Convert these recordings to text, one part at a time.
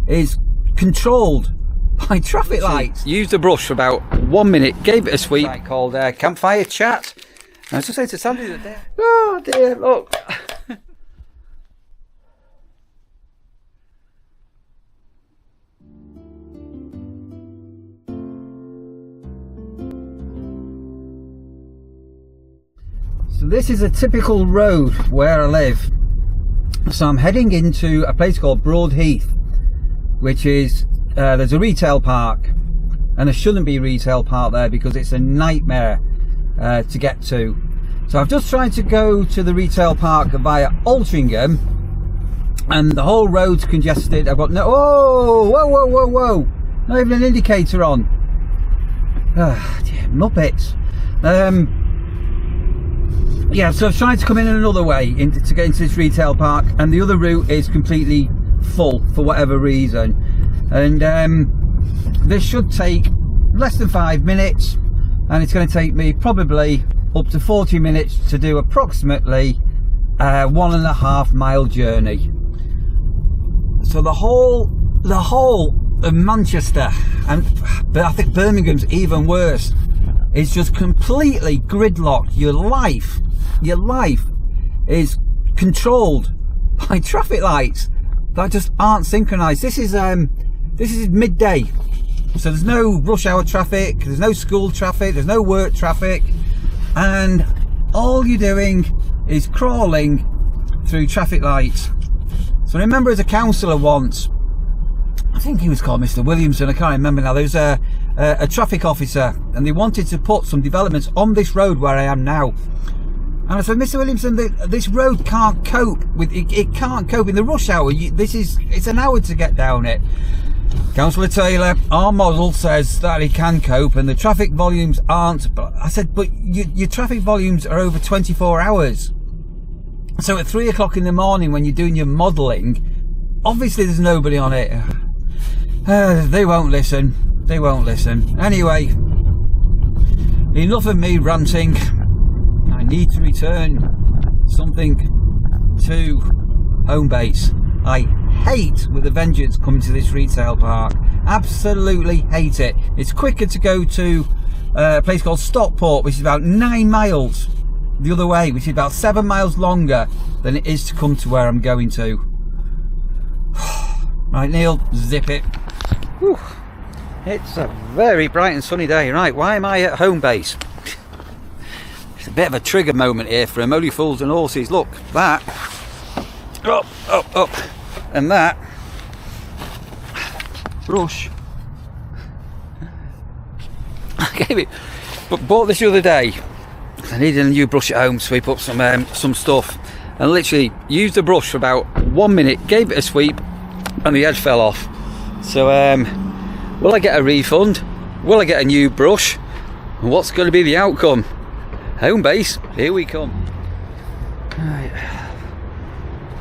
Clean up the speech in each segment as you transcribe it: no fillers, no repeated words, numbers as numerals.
is controlled by traffic lights. Used the brush for about 1 minute, gave it a sweep. Called Campfire Chat. I was just saying to Sandy that there. Oh dear, look. So this is a typical road where I live. So I'm heading into a place called Broadheath, which is, there's a retail park, and there shouldn't be a retail park there because it's a nightmare to get to. So I've just tried to go to the retail park via Altrincham, and the whole road's congested. I've got no, whoa, not even an indicator on. Muppets. Yeah, so I've tried to come in another way to get into this retail park, and the other route is completely full for whatever reason. And this should take less than 5 minutes, and it's going to take me probably up to 40 minutes to do approximately 1.5 mile journey. So the whole of Manchester, but I think Birmingham's even worse, is just completely gridlocked. Your life is controlled by traffic lights that just aren't synchronized. This is midday, so there's no rush hour traffic, there's no school traffic, there's no work traffic, and all you're doing is crawling through traffic lights. So I remember as a councillor once, I think he was called Mr. Williamson, I can't remember now, there was a traffic officer, and they wanted to put some developments on this road where I am now. And I said, Mr. Williamson, this road can't cope with it can't cope in the rush hour. It's an hour to get down it. Councillor Taylor, our model says that it can cope, and the traffic volumes aren't. But I said, but your traffic volumes are over 24 hours. So at 3 o'clock in the morning, when you're doing your modelling, obviously there's nobody on it. They won't listen. They won't listen. Anyway, enough of me ranting. I need to return something to Homebase. I hate with a vengeance coming to this retail park. Absolutely hate it. It's quicker to go to a place called Stockport, which is about 9 miles the other way, which is about 7 miles longer than it is to come to where I'm going to. Right, Neil, zip it. Whew. It's a very bright and sunny day. Right, why am I at Homebase? It's a bit of a trigger moment here for Only Fools and Horses. Look, that. Up. And that. Brush. I gave it. But bought this the other day. I needed a new brush at home to sweep up some stuff. And literally used the brush for about 1 minute, gave it a sweep, and the edge fell off. So, will I get a refund? Will I get a new brush? And what's going to be the outcome? Homebase, here we come. Right.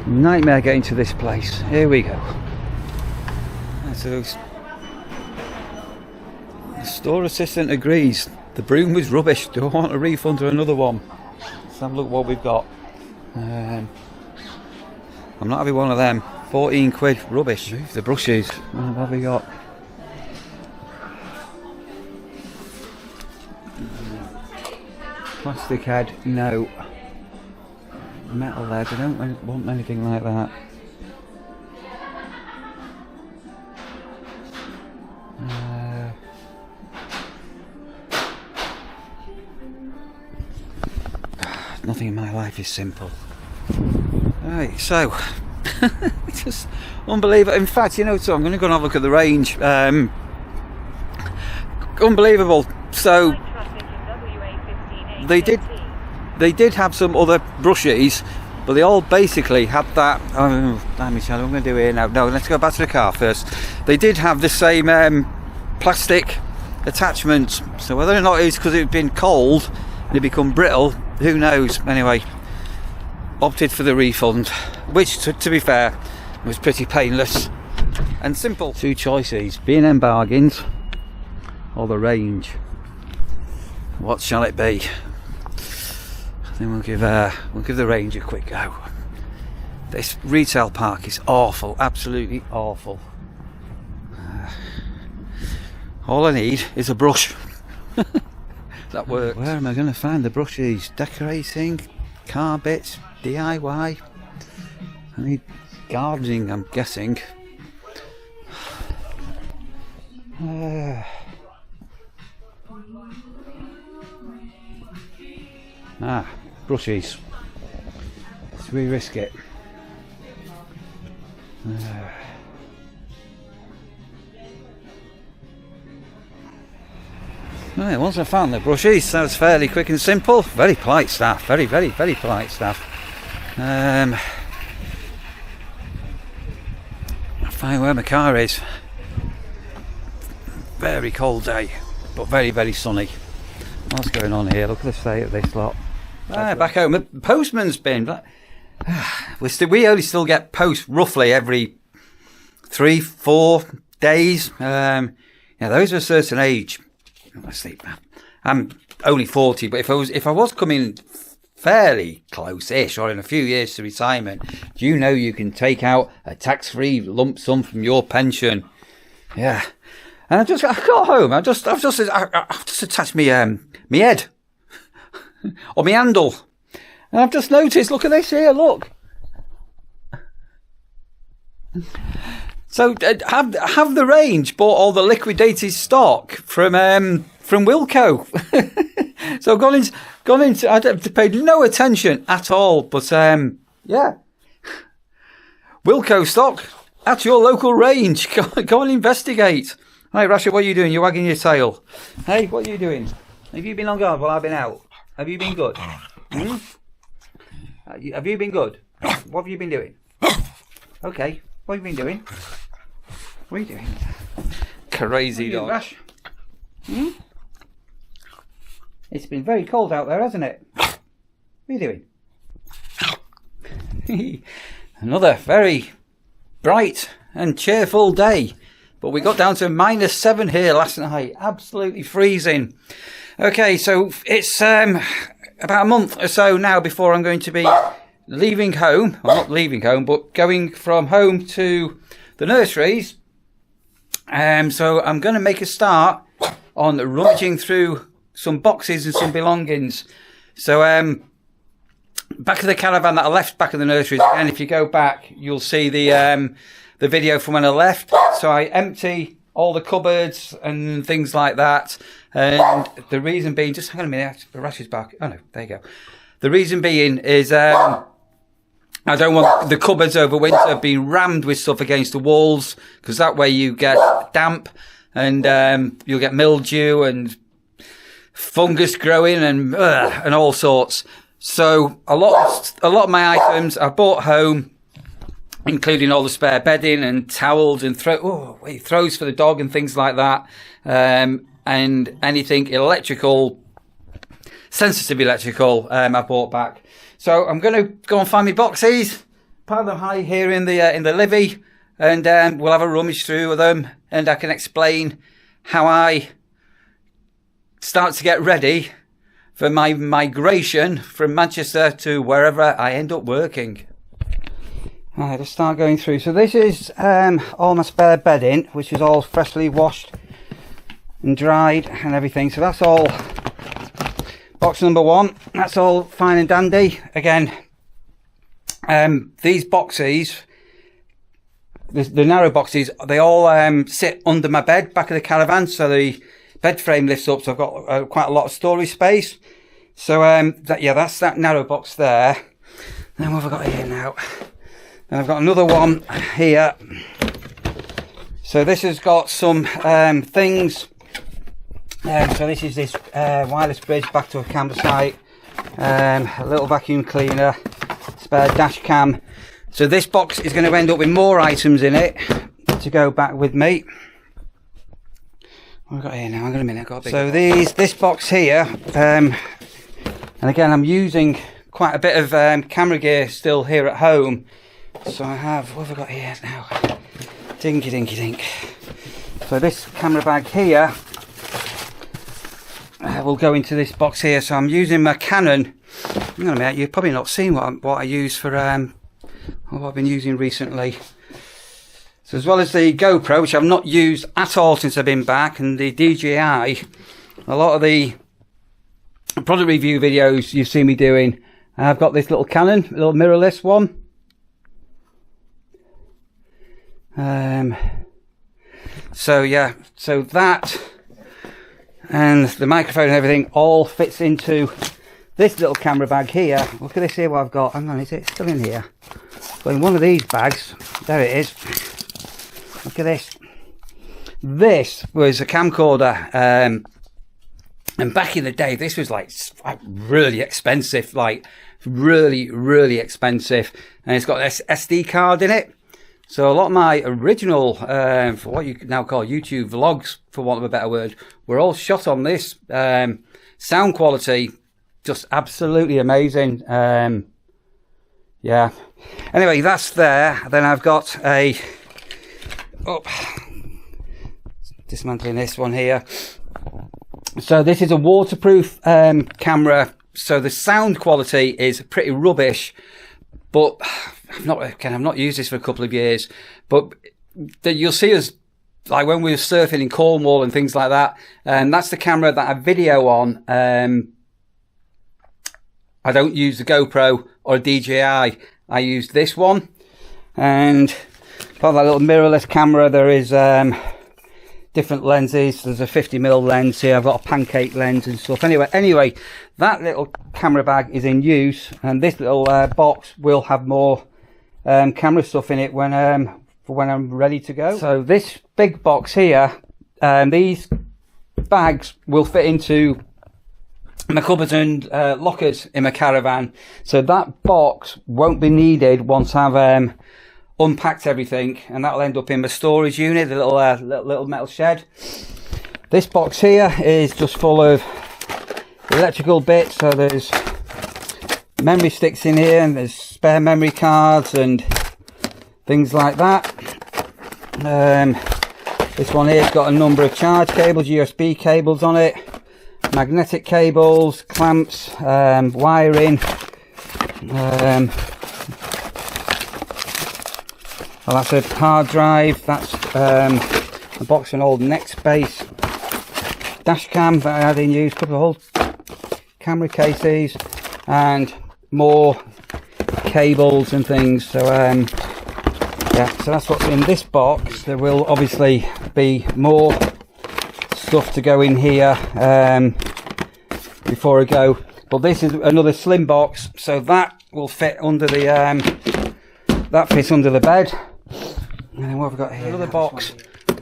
Nightmare getting to this place. Here we go. So, the store assistant agrees. The broom was rubbish. Do I want a refund or another one? Let's have a look what we've got. I'm not having one of them. 14 quid, rubbish. Move the brushes. What have we got? Plastic head, no. Metal lead, I don't want anything like that. Nothing in my life is simple. Right, so it's just unbelievable. In fact, you know, so I'm going to go and have a look at the range. Unbelievable. So they did have some other brushes, but they all basically had that. Oh, damn it, what I'm going to do here now? No, let's go back to the car first. They did have the same plastic attachments. So whether or not it's because it had been cold and it become brittle, who knows? Anyway, opted for the refund, which to be fair was pretty painless and simple. Two choices: B&M bargains or the range. What shall it be? I think we'll give the range a quick go. This retail park is awful, absolutely awful. All I need is a brush. That works. Where am I going to find the brushes? Decorating, car bits, DIY. I need gardening, I'm guessing. Brushes. Should we risk it? Right, once I found the brushes, that was fairly quick and simple. Very polite staff, very polite staff. I'll find where my car is. Very cold day, but very sunny. What's going on here? Look at the state of this lot. Back home. The postman's been. We only still get post roughly every 3-4 days. Those are a certain age. Let's see. I'm only 40, but if I was coming fairly close-ish or in a few years to retirement, do you know you can take out a tax-free lump sum from your pension? Yeah. And I got home. I've just attached me head or my handle, and I've just noticed. Look at this here. Look. So have the range bought all the liquidated stock from Wilco? So I've gone into. I paid no attention at all, but Wilco stock at your local range. Go and investigate. Hey, Rasha, what are you doing? You're wagging your tail. Hey, what are you doing? Have you been on guard while I've been out? Have you been good? Have you been good? What have you been doing? Okay, what have you been doing? What are you doing? Crazy dog. Rash? It's been very cold out there, hasn't it? What are you doing? Another very bright and cheerful day. But we got down to -7 here last night. Absolutely freezing. Okay, so it's about a month or so now before I'm going to be leaving home. Well, not leaving home, but going from home to the nurseries. So I'm going to make a start on rummaging through some boxes and some belongings. So back of the caravan that I left back in the nurseries, and if you go back, you'll see the video from when I left. So I empty all the cupboards and things like that. And the reason being, just hang on a minute, the rash is back. Oh no, there you go. The reason being is I don't want the cupboards over winter being rammed with stuff against the walls, because that way you get damp and you'll get mildew and fungus growing and all sorts. So a lot of my items I brought home, including all the spare bedding and towels and throws for the dog and things like that, and anything electrical, sensitive electrical, I bought back. So I'm going to go and find my boxes, pile them high here in the livy, and we'll have a rummage through them, and I can explain how I start to get ready for my migration from Manchester to wherever I end up working. Right, let's start going through. So this is all my spare bedding, which is all freshly washed and dried and everything. So that's all box number 1. That's all fine and dandy. Again, these boxes, the narrow boxes, they all sit under my bed back of the caravan. So the bed frame lifts up, so I've got quite a lot of storage space. So that's that narrow box there. Then what have I got here now? And I've got another one here. So this has got some things. So this is this wireless bridge back to a campsite. A little vacuum cleaner, spare dash cam. So this box is going to end up with more items in it to go back with me. What have I got here now? Hang on a minute. I've got a big so this box here, and again I'm using quite a bit of camera gear still here at home. So I have, what have I got here now? Dinky dinky dink. So this camera bag here will go into this box here. So I'm using my Canon. Hang on a minute, you've probably not seen what I use for what I've been using recently. So as well as the GoPro, which I've not used at all since I've been back, and the DJI, a lot of the product review videos you've seen me doing, I've got this little Canon, little mirrorless one. So yeah, so that and the microphone and everything all fits into this little camera bag here. Look at this here, what I've got. Hang on, is it still in here? Well, in one of these bags, there it is. Look at this. This was a camcorder, and back in the day, this was like really expensive, like really expensive, and it's got this SD card in it. So a lot of my original, for what you now call YouTube vlogs, for want of a better word, were all shot on this. Sound quality, just absolutely amazing. Yeah. Anyway, that's there. Then I've got a, dismantling this one here. So this is a waterproof camera. So the sound quality is pretty rubbish, but I've not used this for a couple of years. But you'll see us, like when we were surfing in Cornwall and things like that, and that's the camera that I video on. I don't use the GoPro or a DJI. I use this one, and part of that little mirrorless camera, there is different lenses. There's a 50mm lens here. I've got a pancake lens and stuff. Anyway, that little camera bag is in use, and this little box will have more camera stuff in it when for when I'm ready to go. So this big box here, these bags will fit into my cupboards and lockers in my caravan. So that box won't be needed once I've unpacked everything, and that'll end up in my storage unit, the little metal shed. This box here is just full of electrical bits. So there's memory sticks in here, and there's spare memory cards and things like that. This one here's got a number of charge cables, USB cables on it, magnetic cables, clamps, wiring. Well, that's a hard drive. That's a box of an old Nextbase dash cam that I had in use, a couple of old camera cases, and more cables and things. So yeah, so that's what's in this box. There will obviously be more stuff to go in here before I go, but this is another slim box, so that will fit under the that fits under the bed. And then what have we got here? Another box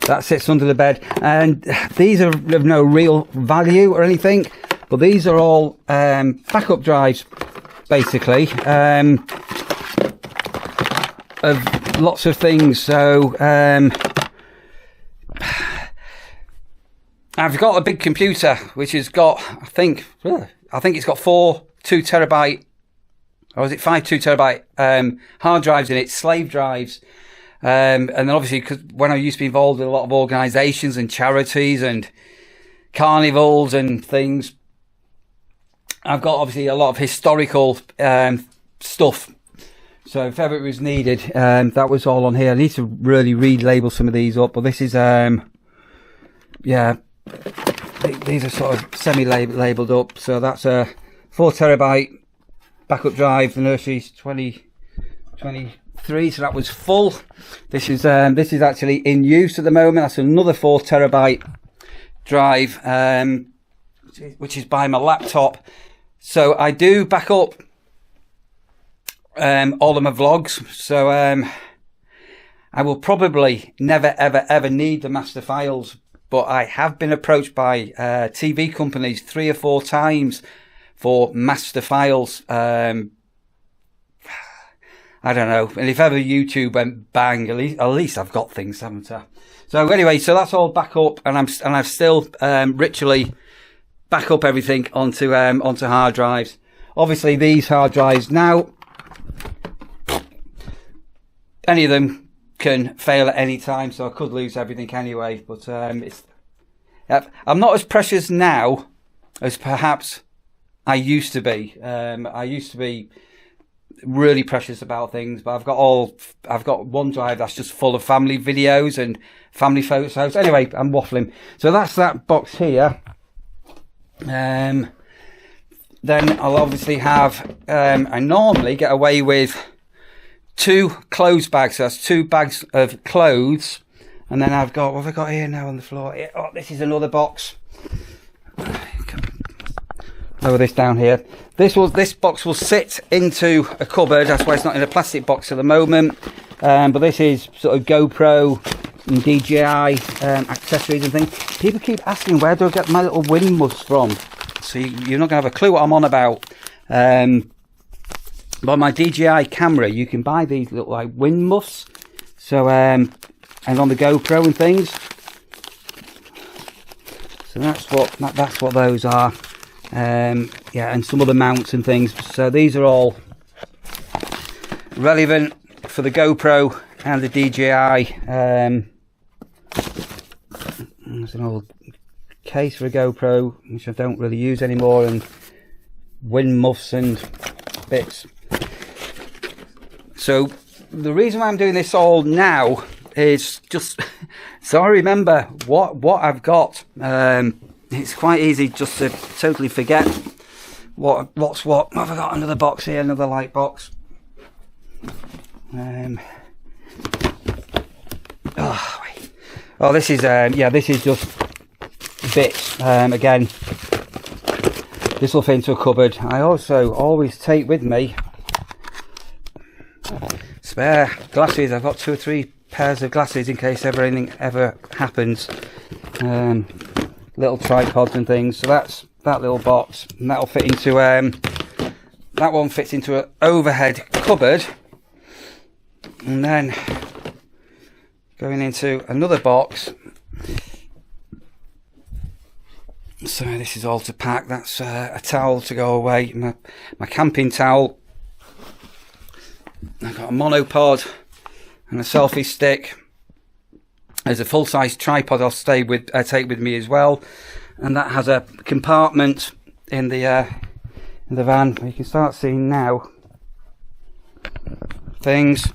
that sits under the bed, and these are of no real value or anything, but these are all backup drives, basically, of lots of things. So I've got a big computer which has got, I think it's got 4 2TB, or is it 5 2TB hard drives in it, slave drives. And then obviously, because when I used to be involved in a lot of organisations and charities and carnivals and things, I've got obviously a lot of historical stuff. So if ever it was needed, that was all on here. I need to really relabel some of these up, but this is yeah, these are sort of semi-labelled up. So that's a 4 TB backup drive. The nursery's 2023, so that was full. This is actually in use at the moment. That's another 4 TB drive, which is by my laptop. So I do back up all of my vlogs. So I will probably never ever need the master files, but I have been approached by TV companies 3 or 4 times for master files. I don't know, and if ever YouTube went bang, at least I've got things, haven't I? So anyway, so that's all back up, and I've still ritually back up everything onto hard drives. Obviously, these hard drives now, any of them can fail at any time, so I could lose everything anyway. But I'm not as precious now as perhaps I used to be. I used to be really precious about things, but I've got one drive that's just full of family videos and family photos. Anyway, I'm waffling. So that's that box here. Then I'll obviously have, I normally get away with 2 clothes bags. So that's 2 bags of clothes. And then I've got, what have I got here now on the floor? Oh, this is another box. Lower this down here. This box will sit into a cupboard. That's why it's not in a plastic box at the moment. But this is sort of GoPro and DJI accessories and things. People keep asking, where do I get my little wind muffs from? So you're not going to have a clue what I'm on about. But my DJI camera, you can buy these little like wind muffs. So and on the GoPro and things. So that's what those are. Yeah, and some other mounts and things. So these are all relevant for the GoPro and the DJI. There's an old case for a GoPro, which I don't really use anymore, and wind muffs and bits. So the reason why I'm doing this all now is just so I remember what I've got. It's quite easy just to totally forget what's what. Have I got another box here? Another light box. Oh, this is yeah, this is just bits. Again, this will fit into a cupboard. I also always take with me spare glasses. I've got 2 or 3 pairs of glasses in case anything ever happens. Little tripods and things. So that's that little box, and that'll fit into that one fits into an overhead cupboard, and then going into another box. So this is all to pack. That's a towel to go away, my camping towel. I've got a monopod and a selfie stick. There's a full-size tripod I'll take with me as well, and that has a compartment in the van. You can start seeing now things.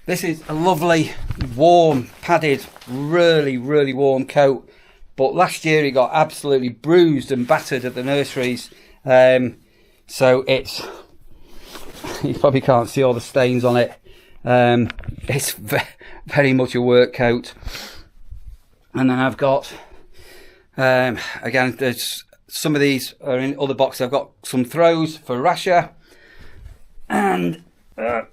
This is a lovely, warm, padded, really warm coat. But last year it got absolutely bruised and battered at the nurseries. So it's, you probably can't see all the stains on it. It's very much a work coat. And then I've got, again, there's some of these are in other boxes. I've got some throws for Rasha, and and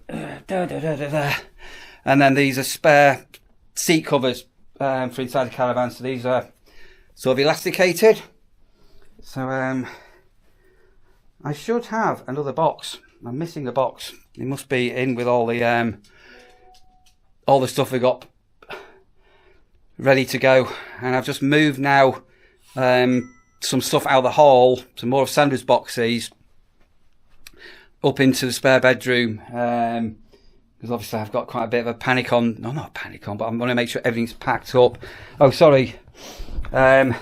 then these are spare seat covers for inside the caravan. So these are sort of elasticated. So I should have another box. I'm missing a box. It must be in with all the stuff we got ready to go. And I've just moved now some stuff out of the hall, some more of Sandra's boxes, up into the spare bedroom. Because obviously I've got quite a bit of a panic on. No, not a panic on, but I'm going to make sure everything's packed up. Oh, sorry. And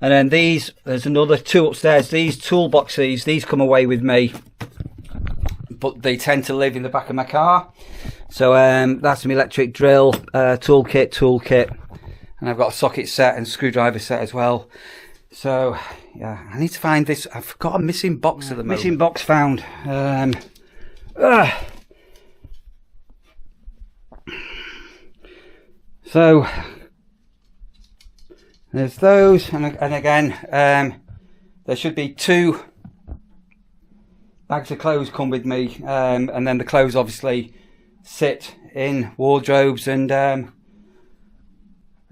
then these, there's another 2 upstairs. These toolboxes, these come away with me, but they tend to live in the back of my car. So that's an electric drill, toolkit, and I've got a socket set and screwdriver set as well. So yeah, I need to find this. I've got a missing box at the moment. Missing box found. So there's those, and again, there should be 2 bags of clothes come with me, and then the clothes obviously sit in wardrobes and the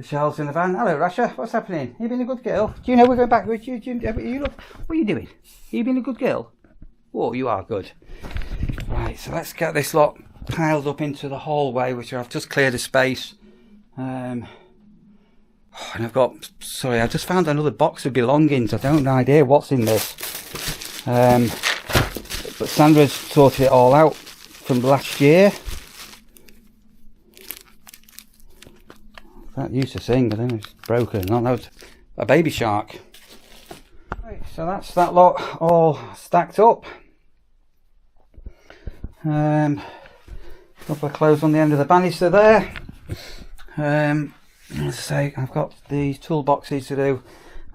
shelves in the van. Hello, Rasha, what's happening? You been a good girl? Do you know we're going back with you? You look, what are you doing? You been a good girl? Oh, you are good. Right, so let's get this lot piled up into the hallway, which I've just cleared a space. And I've got, sorry, I just found another box of belongings. I don't have no idea what's in this. But Sandra's sorted it all out from last year. That used to sing, but then it's broken. No, that was a baby shark. Right, so that's that lot all stacked up. Couple of clothes on the end of the banister there. As I say, I've got these toolboxes to do.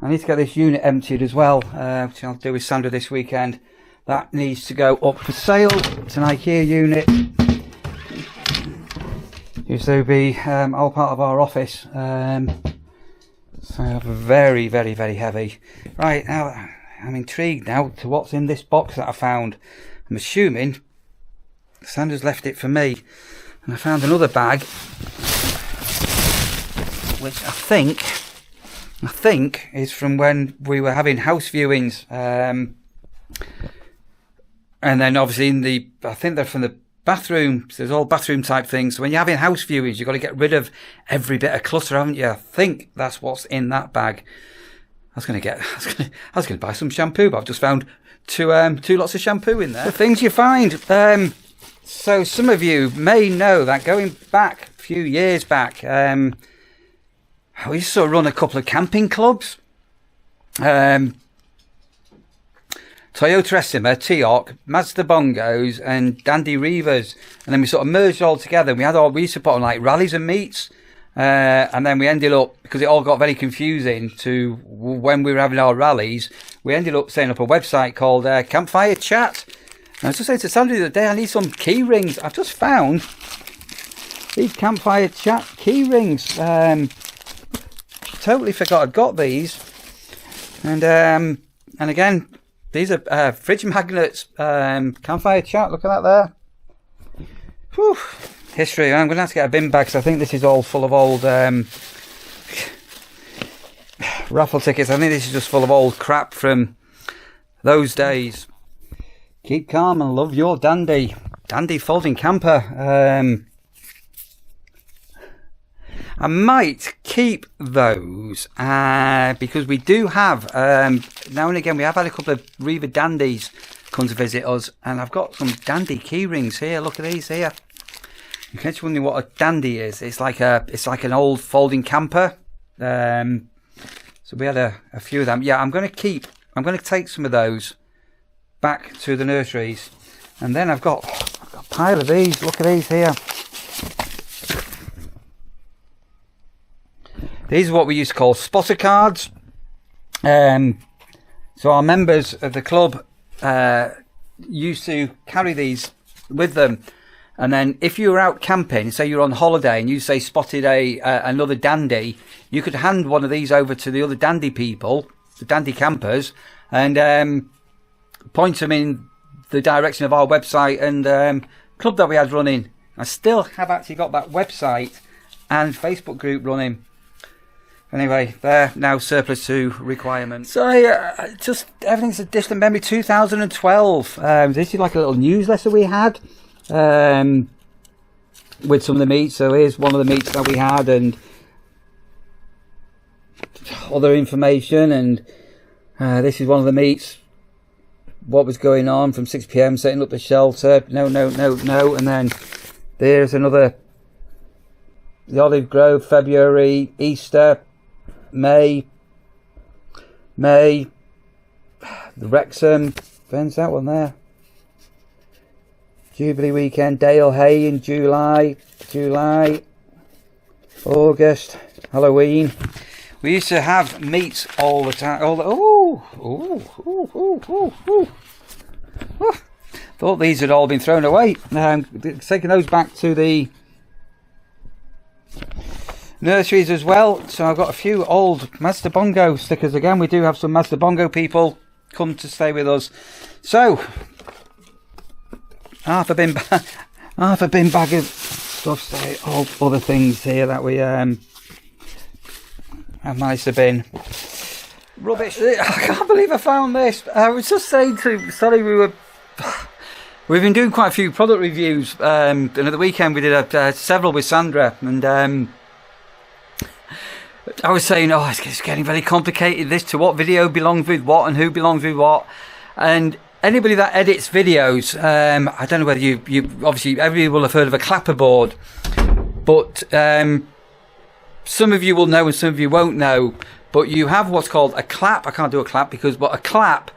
I need to get this unit emptied as well, which I'll do with Sandra this weekend. That needs to go up for sale. It's an IKEA unit. Used to be all part of our office. So very, very, very heavy. Right, now I'm intrigued now to what's in this box that I found. I'm assuming Sandra's left it for me. And I found another bag, which I think is from when we were having house viewings. And then obviously I think they're from the bathroom. So there's all bathroom type things. So when you're having house viewings, you've got to get rid of every bit of clutter, haven't you? I think that's what's in that bag. I was going to buy some shampoo, but I've just found two lots of shampoo in there. The things you find. So some of you may know that going back a few years back, we used to run a couple of camping clubs. Toyota Estima, T-Hawk, Mazda Bongos and Dandy Reavers, and then we sort of merged all together. We used to put on like rallies and meets, and then we ended up, because it all got very confusing to when we were having our rallies, we ended up setting up a website called Campfire Chat. And I was just saying to Sandra the other day, I need some key rings. I've just found these Campfire Chat key rings. Totally forgot I'd got these, and again, these are fridge magnets. Campfire Chat, look at that there. Whew. History. I'm going to have to get a bin bag because I think this is all full of old raffle tickets. I think this is just full of old crap from those days. Keep calm and love your dandy. Dandy folding camper. I might keep those because we do have, now and again, we have had a couple of Reaver dandies come to visit us, and I've got some dandy key rings here. Look at these here. In case you're wondering what a dandy is, it's like an old folding camper. So we had a few of them. Yeah, I'm going to take some of those back to the nurseries, and then I've got a pile of these. Look at these here. These are what we used to call spotter cards. So our members of the club used to carry these with them, and then if you were out camping, say you're on holiday and you say spotted another dandy, you could hand one of these over to the other dandy people, the dandy campers, and point them in the direction of our website and club that we had running. I still have actually got that website and Facebook group running. Anyway, they're now surplus to requirement. So just everything's a distant memory. 2012. This is like a little newsletter we had with some of the meats. So here's one of the meats that we had and other information. And this is one of the meats. What was going on from 6 PM, setting up the shelter. No. And then there's another. The Olive Grove, February, Easter. May, the Wrexham, when's that one there? Jubilee weekend, Dale Hay in July, August, Halloween. We used to have meats all the time. Thought these had all been thrown away. Taking those back to the nurseries as well. So I've got a few old Mazda Bongo stickers again. We do have some Mazda Bongo people come to stay with us. So half a bin bag of stuff. So all other things here that we have managed to bin. Rubbish. I can't believe I found this. I was just saying to Sally, we've been doing quite a few product reviews, and at the weekend we did several with Sandra, and I was saying, it's getting very complicated, this to what video belongs with what and who belongs with what. And anybody that edits videos, I don't know whether you obviously everybody will have heard of a clapperboard, but some of you will know and some of you won't know. but you have what's called a clap. I can't do a clap but a clap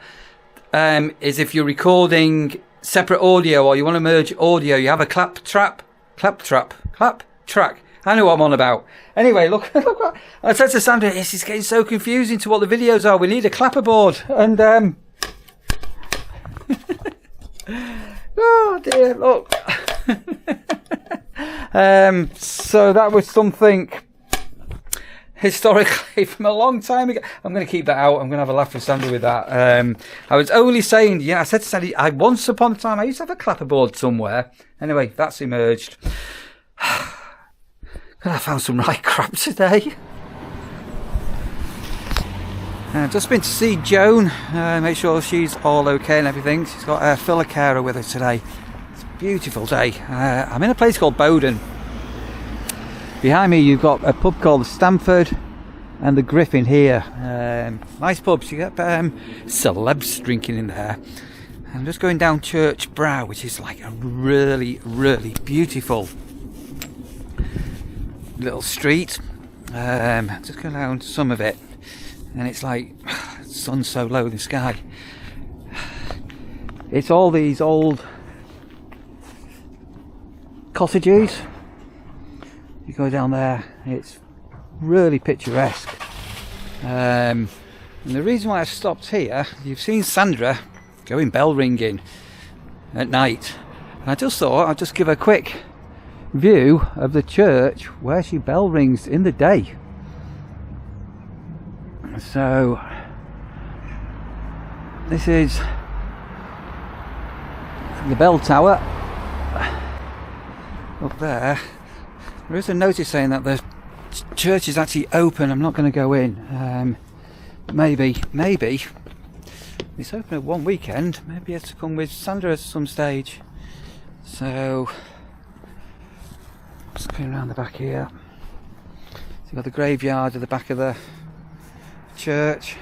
is if you're recording separate audio or you want to merge audio. You have a clap track. I know what I'm on about. Anyway, look what I said to Sandra. This is getting so confusing to what the videos are. We need a clapperboard. And oh dear, look. So that was something historically from a long time ago. I'm going to keep that out. I'm going to have a laugh with Sandra with that. I was only saying, yeah, I said to Sandra, once upon a time I used to have a clapperboard somewhere. Anyway, that's emerged. God, I found some right crap today. I've just been to see Joan, make sure she's all okay and everything. She's got a filler carer with her today. It's a beautiful day. I'm in a place called Bowden. Behind me you've got a pub called the Stamford and the Griffin here. Nice pubs. You get celebs drinking in there. I'm just going down Church Brow, which is like a really, really beautiful little street. Just go down some of it, and it's like the sun's so low in the sky. It's all these old cottages. You go down there, it's really picturesque. And the reason why I stopped here, you've seen Sandra going bell ringing at night, and I just thought I'd just give a quick view of the church where she bell rings in the day. So this is the bell tower up there. There is a notice saying that the church is actually open. I'm not going to go in. Maybe it's open at one weekend. Maybe I have to come with Sandra at some stage. So just going around the back here. So you've got the graveyard at the back of the church.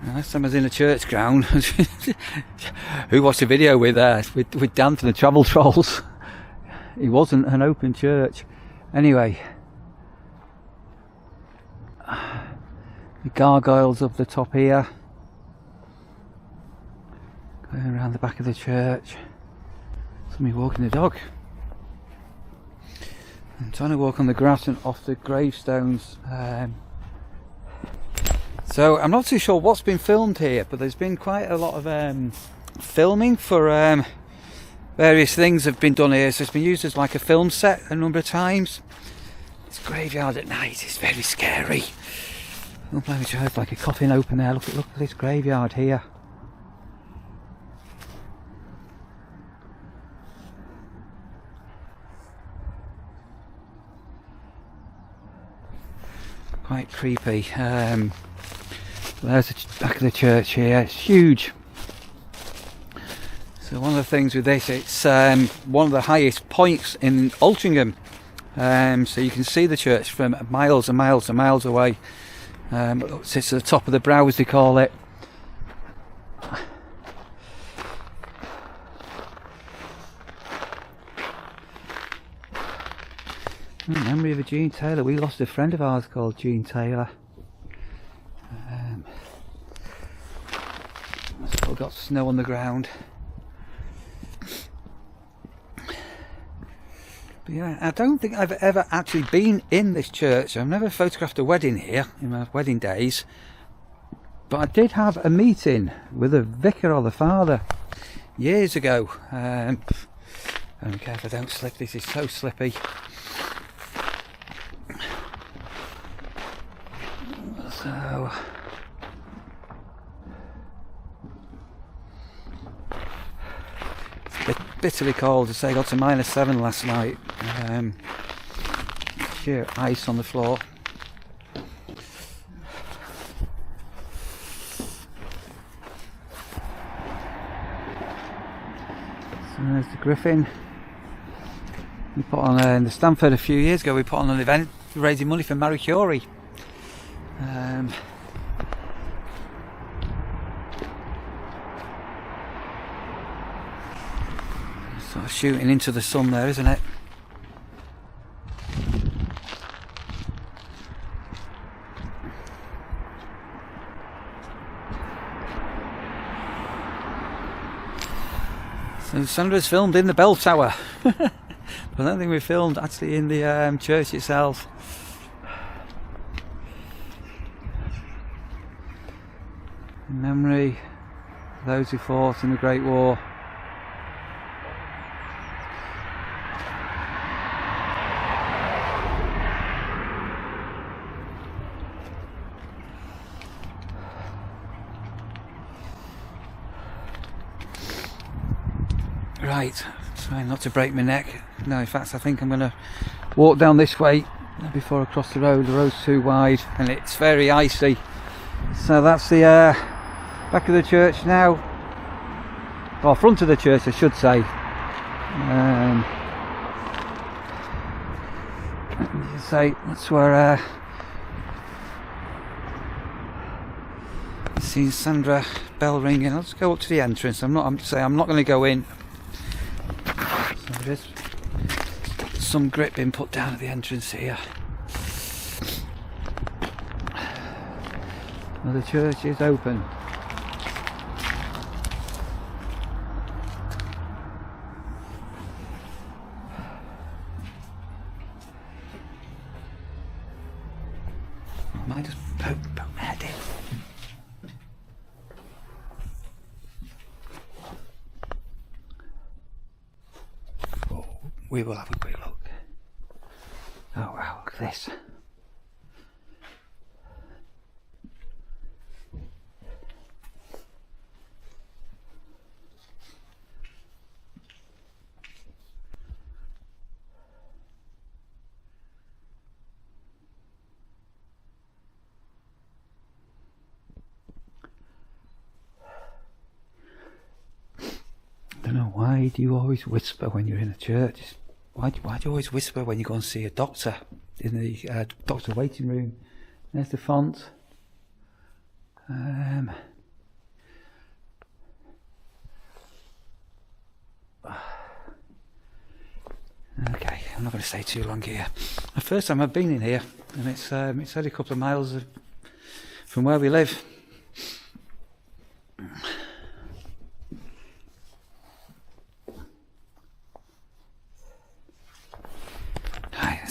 Last time I was in a church ground, who watched a video with Dan from the Travel Trolls? It wasn't an open church. Anyway, the gargoyles up the top here. Going around the back of the church. Somebody walking the dog. I'm trying to walk on the grass and off the gravestones. So I'm not too sure what's been filmed here, but there's been quite a lot of filming for various things have been done here. So it's been used as like a film set a number of times. This graveyard at night is very scary. Look like we tried like a coffin open there. Look at this graveyard here. Quite creepy. There's the back of the church here. It's huge. So one of the things with this, it's one of the highest points in Altrincham. So you can see the church from miles and miles and miles away. It sits at the top of the brow, as they call it. Memory of a Jean Taylor. We lost a friend of ours called Jean Taylor. Still got snow on the ground. But yeah, I don't think I've ever actually been in this church. I've never photographed a wedding here in my wedding days. But I did have a meeting with a vicar or the father years ago. I'm careful I don't slip. This is so slippy. So it's bitterly cold. To say, got to -7 last night. Sheer ice on the floor. So there's the Griffin. We put on in the Stamford a few years ago. We put on an event raising money for Marie Curie. Sort of shooting into the sun there, isn't it? So Sandra's filmed in the bell tower. I don't think we filmed actually in the church itself. In memory of those who fought in the Great War. Right, trying not to break my neck. No, in fact I think I'm going to walk down this way before I cross the road. The road's too wide and it's very icy. So that's the back of the church now, or front of the church I should say. That's where see Sandra bell ringing. Let's go up to the entrance. I'm not going to go in. So there's some grit being put down at the entrance here. Well, the church is open. I might just poke my head in. Oh, we will have a quick look. Oh wow, look at this. Why do you always whisper when you're in a church? Why do you always whisper when you go and see a doctor in the doctor waiting room? There's the font. Okay, I'm not going to stay too long here. The first time I've been in here, and it's only a couple of miles from where we live.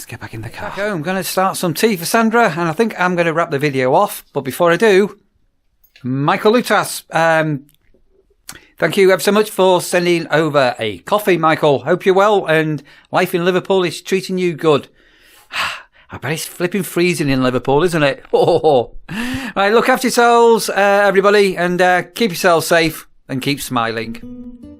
Get back in the car. Okay, I'm going to start some tea for Sandra, and I think I'm going to wrap the video off. But before I do, Michael Lutas, thank you ever so much for sending over a coffee, Michael. Hope you're well, and life in Liverpool is treating you good. I bet it's flipping freezing in Liverpool, isn't it? Oh. Right, look after yourselves, everybody, and keep yourselves safe and keep smiling.